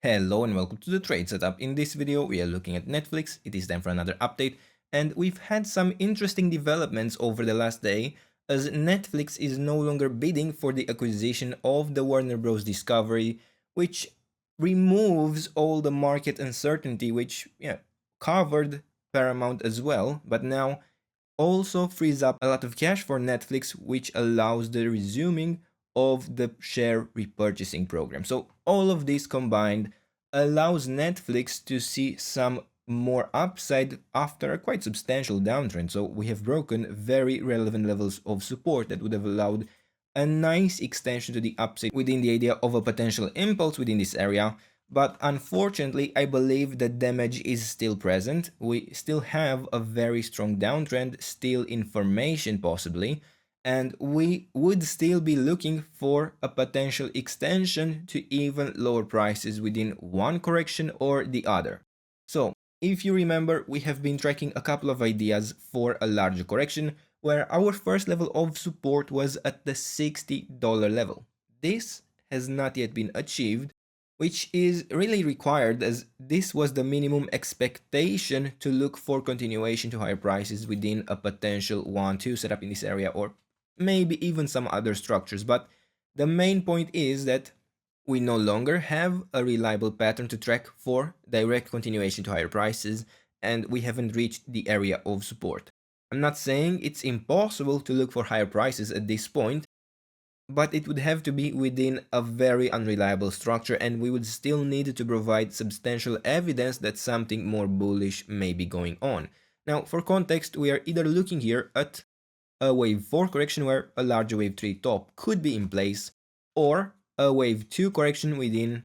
Hello and welcome to the trade setup. In this video we are looking at Netflix. It is time for another update and we've had some interesting developments over the last day as Netflix is no longer bidding for the acquisition of the Warner Bros. Discovery, which removes all the market uncertainty which covered Paramount as well, but now also frees up a lot of cash for Netflix, which allows the resuming of the share repurchasing program. So all of this combined allows Netflix to see some more upside after a quite substantial downtrend. So we have broken very relevant levels of support that would have allowed a nice extension to the upside within the idea of a potential impulse within this area. But unfortunately, I believe the damage is still present. We still have a very strong downtrend, still in formation possibly, and we would still be looking for a potential extension to even lower prices within one correction or the other. So, if you remember, we have been tracking a couple of ideas for a larger correction, where our first level of support was at the $60 level. This has not yet been achieved, which is really required as this was the minimum expectation to look for continuation to higher prices within a potential 1-2 setup in this area, or maybe even some other structures. But the main point is that we no longer have a reliable pattern to track for direct continuation to higher prices, and we haven't reached the area of support. I'm not saying it's impossible to look for higher prices at this point, but it would have to be within a very unreliable structure, and we would still need to provide substantial evidence that something more bullish may be going on. Now, for context, we are either looking here at a wave 4 correction where a larger wave 3 top could be in place, or a wave 2 correction within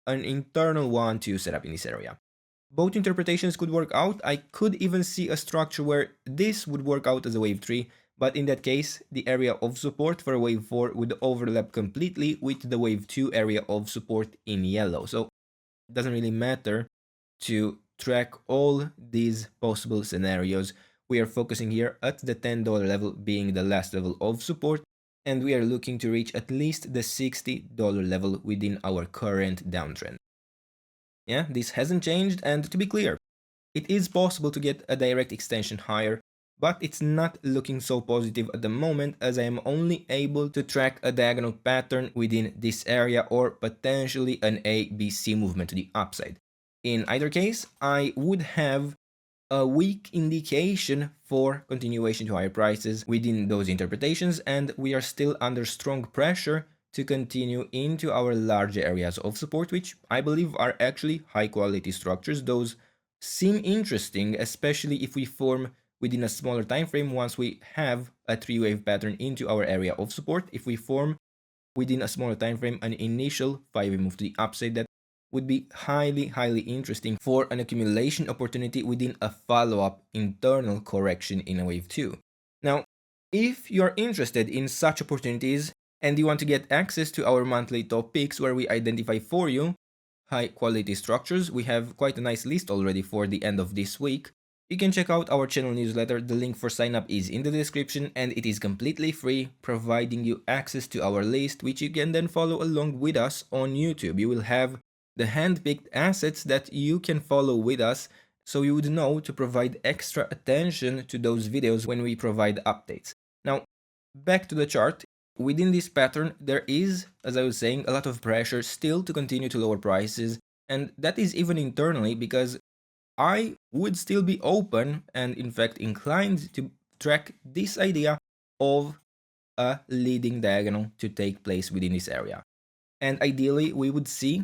an internal 1-2 setup in this area. Both interpretations could work out. I could even see a structure where this would work out as a wave 3, but in that case, the area of support for wave 4 would overlap completely with the wave 2 area of support in yellow. So it doesn't really matter to track all these possible scenarios. We are focusing here at the $10 level being the last level of support, and we are looking to reach at least the $60 level within our current downtrend. Yeah, this hasn't changed, and to be clear, it is possible to get a direct extension higher, but it's not looking so positive at the moment as I am only able to track a diagonal pattern within this area or potentially an ABC movement to the upside. In either case, I would have a weak indication for continuation to higher prices within those interpretations, and we are still under strong pressure to continue into our larger areas of support, which I believe are actually high quality structures. Those seem interesting, especially if we form within a smaller time frame once we have a 3-wave pattern into our area of support. If we form within a smaller time frame an initial 5-wave move to the upside, that would be highly interesting for an accumulation opportunity within a follow-up internal correction in a wave 2. Now, if you are interested in such opportunities and you want to get access to our monthly top picks where we identify for you high quality structures, we have quite a nice list already for the end of this week. You can check out our channel newsletter. The link for sign up is in the description and it is completely free, providing you access to our list, which you can then follow along with us on YouTube. You will have the hand-picked assets that you can follow with us, so you would know to provide extra attention to those videos when we provide updates. Now, back to the chart. Within this pattern, there is, as I was saying, a lot of pressure still to continue to lower prices, and that is even internally because I would still be open and in fact inclined to track this idea of a leading diagonal to take place within this area. And ideally, we would see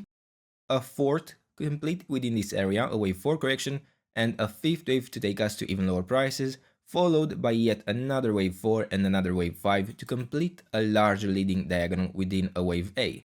a fourth complete within this area, a wave 4 correction, and a fifth wave to take us to even lower prices, followed by yet another wave 4 and another wave 5 to complete a larger leading diagonal within a wave A.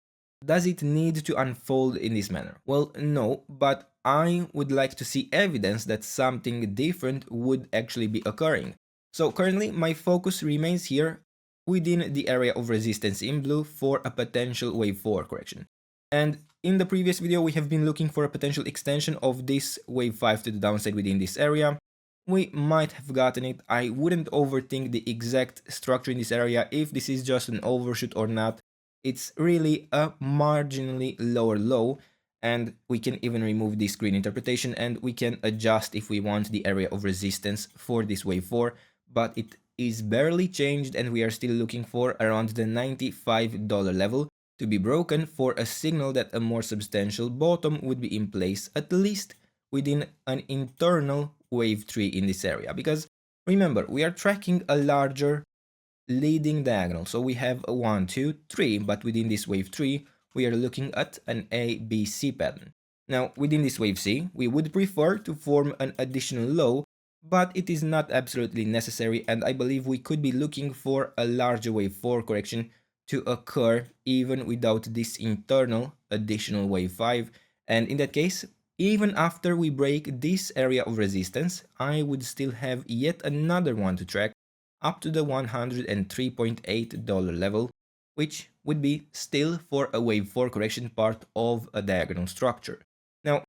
Does it need to unfold in this manner? Well, no, but I would like to see evidence that something different would actually be occurring. So currently my focus remains here within the area of resistance in blue for a potential wave 4 correction. And in the previous video we have been looking for a potential extension of this wave 5 to the downside within this area. We might have gotten it. I wouldn't overthink the exact structure in this area if this is just an overshoot or not. It's really a marginally lower low, and we can even remove this screen interpretation, and we can adjust if we want the area of resistance for this wave 4, but it is barely changed and we are still looking for around the $95 level to be broken for a signal that a more substantial bottom would be in place, at least within an internal wave 3 in this area. Because remember, we are tracking a larger leading diagonal, so we have a 1, 2, 3, but within this wave 3 we are looking at an ABC pattern. Now within this wave C we would prefer to form an additional low, but it is not absolutely necessary, and I believe we could be looking for a larger wave 4 correction to occur even without this internal additional wave 5, and in that case, even after we break this area of resistance, I would still have yet another one to track up to the $103.8 level, which would be still for a wave 4 correction part of a diagonal structure. Now,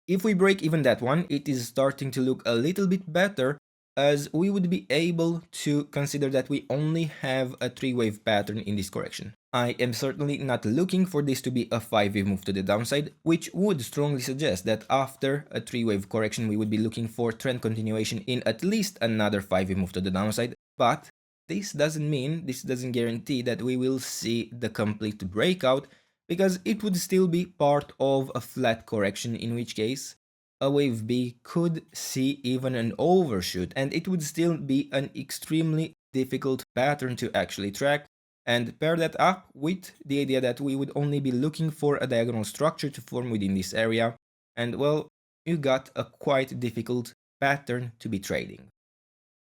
if we break even that one, it is starting to look a little bit better, as we would be able to consider that we only have a 3-wave pattern in this correction. I am certainly not looking for this to be a 5-wave move to the downside, which would strongly suggest that after a 3-wave correction we would be looking for trend continuation in at least another 5-wave move to the downside, but this doesn't guarantee that we will see the complete breakout, because it would still be part of a flat correction, in which case a wave B could see even an overshoot, and it would still be an extremely difficult pattern to actually track. And pair that up with the idea that we would only be looking for a diagonal structure to form within this area, and well, you got a quite difficult pattern to be trading.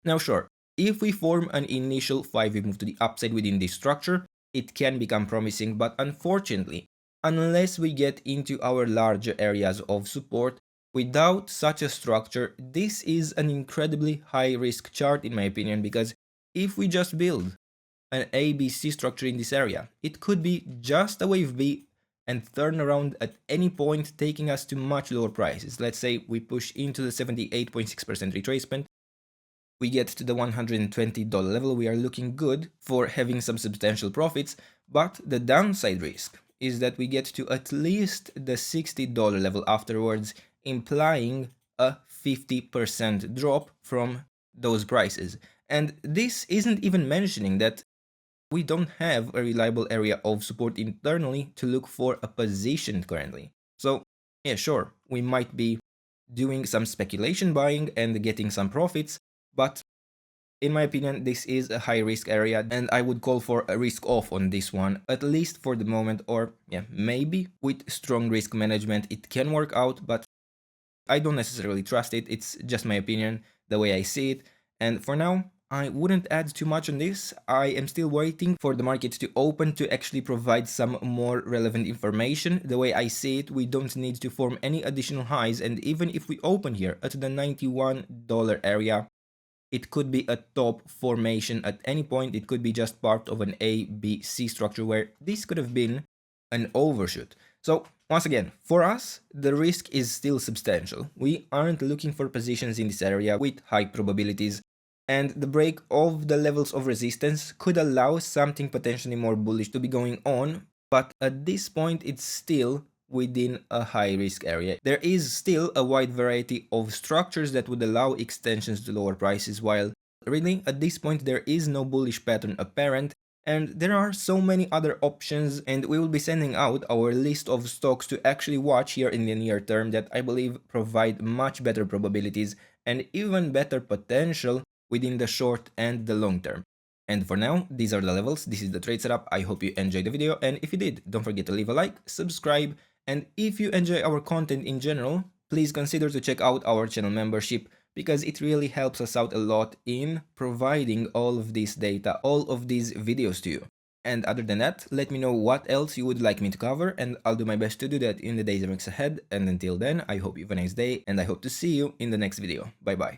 Now sure, if we form an initial 5-wave move to the upside within this structure, it can become promising, but unfortunately, unless we get into our larger areas of support, without such a structure, this is an incredibly high risk chart in my opinion, because if we just build an ABC structure in this area, it could be just a wave B and turn around at any point, taking us to much lower prices. Let's say we push into the 78.6% retracement, we get to the $120 level, we are looking good for having some substantial profits, but the downside risk is that we get to at least the $60 level afterwards, implying a 50% drop from those prices. And this isn't even mentioning that we don't have a reliable area of support internally to look for a position currently. So yeah, sure, we might be doing some speculation buying and getting some profits, but in my opinion, this is a high risk area, and I would call for a risk off on this one, at least for the moment, or yeah, maybe with strong risk management it can work out, but I don't necessarily trust it. It's just my opinion, the way I see it, and for now, I wouldn't add too much on this. I am still waiting for the market to open to actually provide some more relevant information. The way I see it, we don't need to form any additional highs, and even if we open here at the $91 area, it could be a top formation at any point. It could be just part of an A, B, C structure where this could have been an overshoot. So once again, for us, the risk is still substantial. We aren't looking for positions in this area with high probabilities, and the break of the levels of resistance could allow something potentially more bullish to be going on, but at this point it's still within a high risk area. There is still a wide variety of structures that would allow extensions to lower prices, while really at this point there is no bullish pattern apparent, and there are so many other options, and we will be sending out our list of stocks to actually watch here in the near term that I believe provide much better probabilities and even better potential within the short and the long term. And for now, these are the levels, this is the trade setup. I hope you enjoyed the video, and if you did, don't forget to leave a like, subscribe, and if you enjoy our content in general, please consider to check out our channel membership, because it really helps us out a lot in providing all of this data, all of these videos to you. And other than that, let me know what else you would like me to cover, and I'll do my best to do that in the days and weeks ahead. And until then, I hope you have a nice day, and I hope to see you in the next video. Bye bye.